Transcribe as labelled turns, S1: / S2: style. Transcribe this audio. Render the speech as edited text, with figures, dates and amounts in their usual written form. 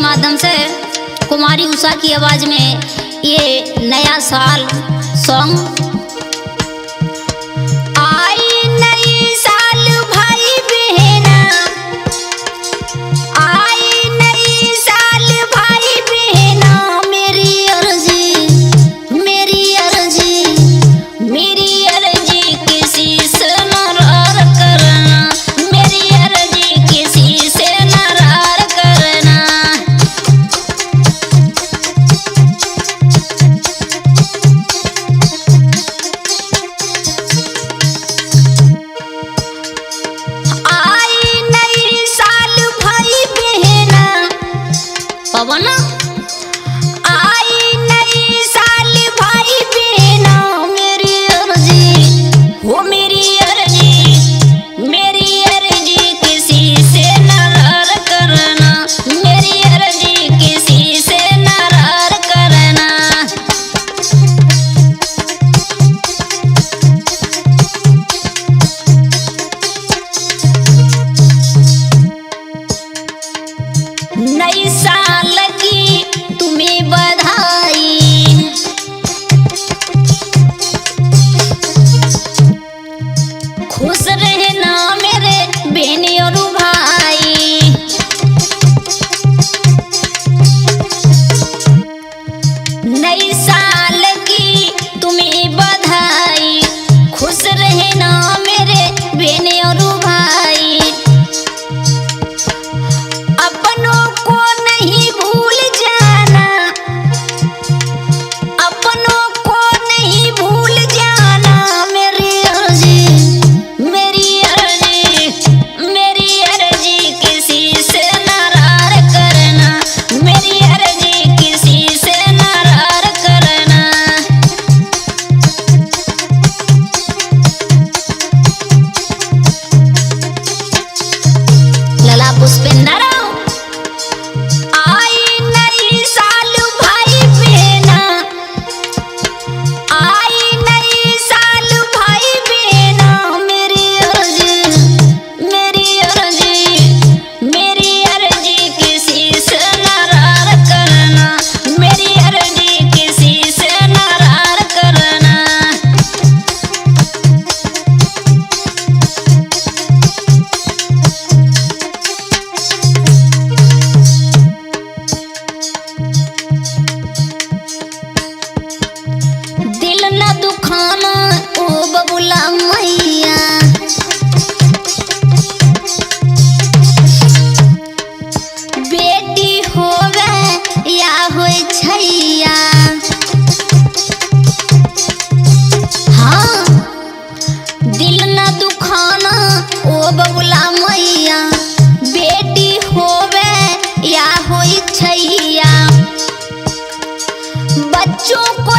S1: माध्यम से कुमारी उषा की आवाज में ये नया साल सॉन्ग। आई नई साल भाई बहना, आई नई साल भाई बहना, मेरी अर्जी किसी से नाराज करना, मेरी अर्जी किसी से नाराज करना। आई नई साल भाई बहना पवन, आई नई साल भाई बहना, मेरी अर्जी वो मेरी अर्जी किसी से नाराज करना, मेरी अर्जी किसी से नाराज करना। नई साल की तुम्हें बधाई, खुश रहना मेरे बहन और भाई। नई साल की तुम्हें बधाई, खुश रहना मेरे बहन और भाई। अपनों को नहीं भूल जाना, अपनों को नहीं भूल जाना, मेरी अर्जी किसी से नाराज करना, मेरी अर्जी किसी से नाराज करना। लला पुष्पेंद्र, आई नई साल भाई बहना, आई नई साल भाई बहना, मेरी अर्जी किसी से नाराज करना, मेरी अर्जी किसी से नाराज करना। दिल न दुखाना ओ बबुला मैया, बेटी होवे या होय छैया। हाँ, दिल न दुखाना ओ बबुला मैया, बेटी होवे या होय छैया। बच्चों को